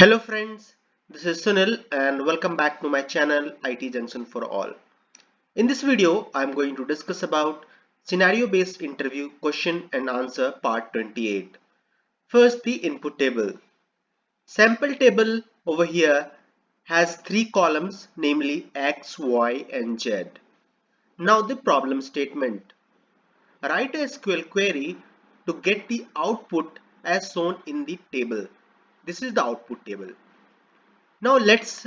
Hello friends, this is Sunil and welcome back to my channel IT Junction for All. In this video, I am going to discuss about scenario based interview question and answer part 28. First, the input table. Sample table over here has three columns, namely X, Y and Z. Now the problem statement. Write a SQL query to get the output as shown in the table. This is the output table. Now let's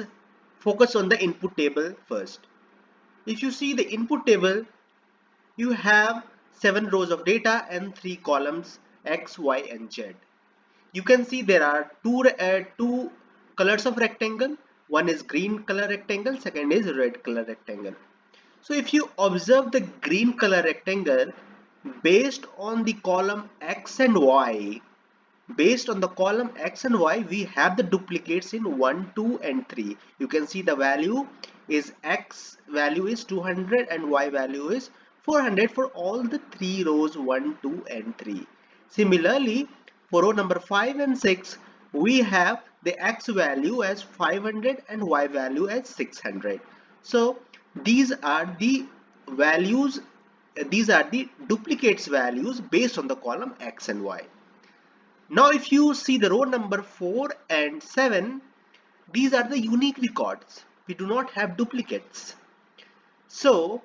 focus on the input table first. If you see the input table, you have 7 rows of data and 3 columns X, Y and Z. You can see there are two colors of rectangle. One is green color rectangle, second is red color rectangle. So if you observe the green color rectangle, based on the column X and Y, based on the column X and Y, we have the duplicates in 1, 2 and 3. You can see the value is X value is 200 and Y value is 400 for all the 3 rows 1, 2 and 3. Similarly, for row number 5 and 6, we have the X value as 500 and Y value as 600. So these are the values, these are the duplicates values based on the column X and Y. Now if you see the row number 4 and 7, these are the unique records. We do not have duplicates. So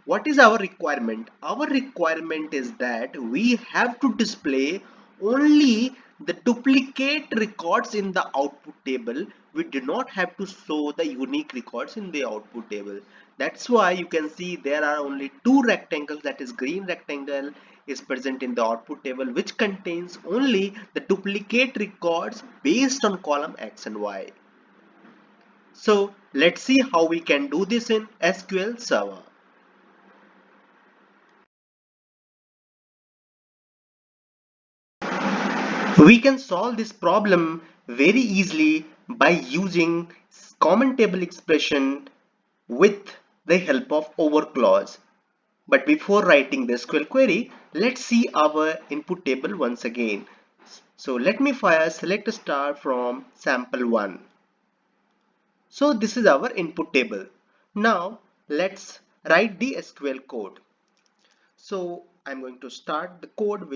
what is our requirement? Our requirement is that we have to display only the duplicate records in the output table. We do not have to show the unique records in the output table. That's why you can see there are only two rectangles, that is green rectangle is present in the output table, which contains only the duplicate records based on column X and Y. So let's see how we can do this in SQL Server. We can solve this problem very easily by using common table expression with the help of over clause. But before writing the SQL query, let's see our input table once again. So let me first select a star from sample 1. So this is our input table. Now let's write the SQL code. So I'm going to start the code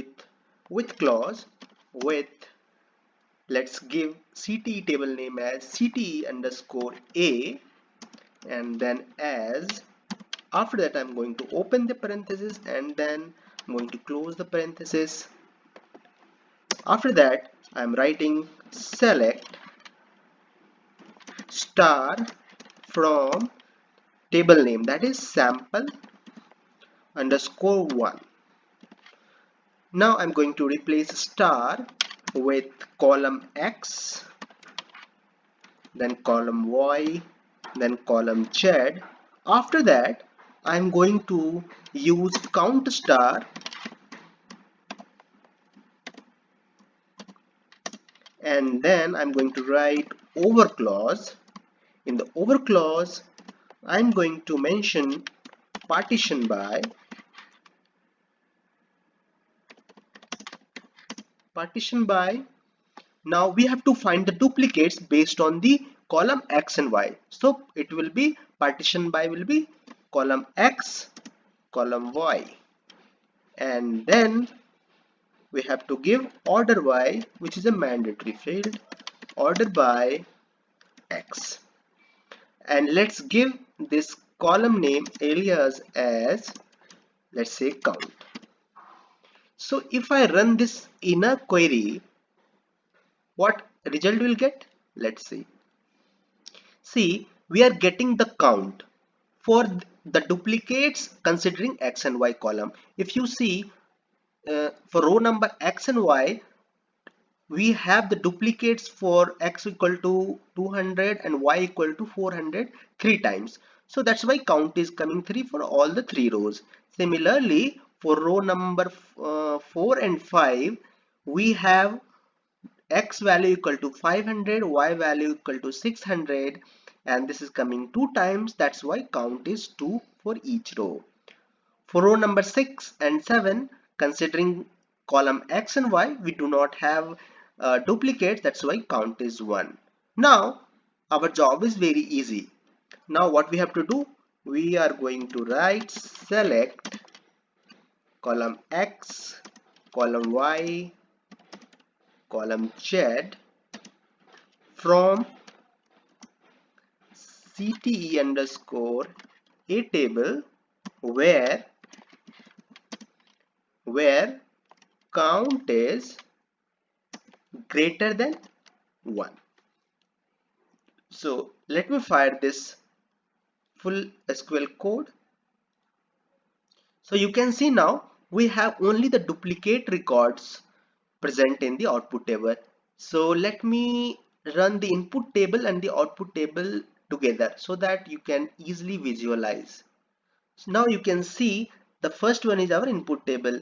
with clause with, let's give CTE table name as CTE underscore A, and then as, after that I'm going to open the parenthesis and then I'm going to close the parenthesis. After that I'm writing select star from table name, that is sample underscore 1. Now I'm going to replace star with column X, then column Y, then column Z. After that I'm going to use count star and then I'm going to write over clause. In the over clause I'm going to mention partition by. Now we have to find the duplicates based on the column X and Y. So it will be partition by will be column X, column Y, and then we have to give order by, which is a mandatory field, order by X, and let's give this column name alias as, let's say, count. So if I run this inner query, what result will get? Let's see. See, we are getting the count for the duplicates considering X and Y column. If you see, for row number X and Y, we have the duplicates for X equal to 200 and Y equal to 400 three times. So that's why count is coming 3 for all the 3 rows. Similarly, for row number 4 and 5, we have X value equal to 500, Y value equal to 600, and this is coming 2 times. That's why count is 2 for each row. For row number 6 and 7, considering column X and Y, we do not have duplicates, that's why count is 1. Now our job is very easy. Now what we have to do, we are going to write select column X, column Y, column Z from CTE underscore a table where count is greater than 1. So let me fire this full SQL code. So you can see now we have only the duplicate records present in the output table. So let me run the input table and the output table together so that you can easily visualize. So now you can see the first one is our input table,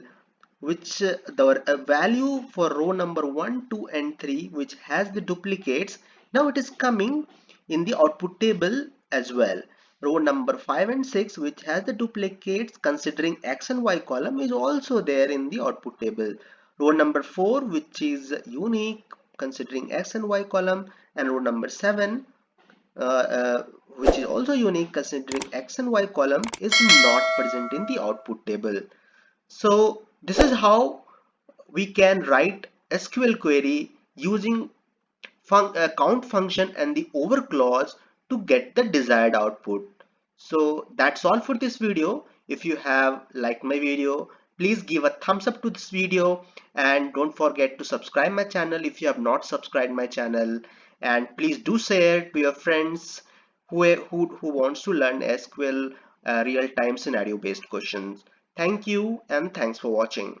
which the value for row number 1, 2 and 3, which has the duplicates. Now it is coming in the output table as well. Row number 5 and 6, which has the duplicates considering X and Y column, is also there in the output table. Row number 4, which is unique considering X and Y column, and row number 7 uh, uh, which is also unique considering X and Y column, is not present in the output table. So this is how we can write SQL query using count function and the over clause to get the desired output. So that's all for this video. If you have liked my video, please give a thumbs up to this video, and don't forget to subscribe my channel if you have not subscribed my channel, and please do share to your friends who wants to learn SQL real-time scenario based questions. Thank you and thanks for watching.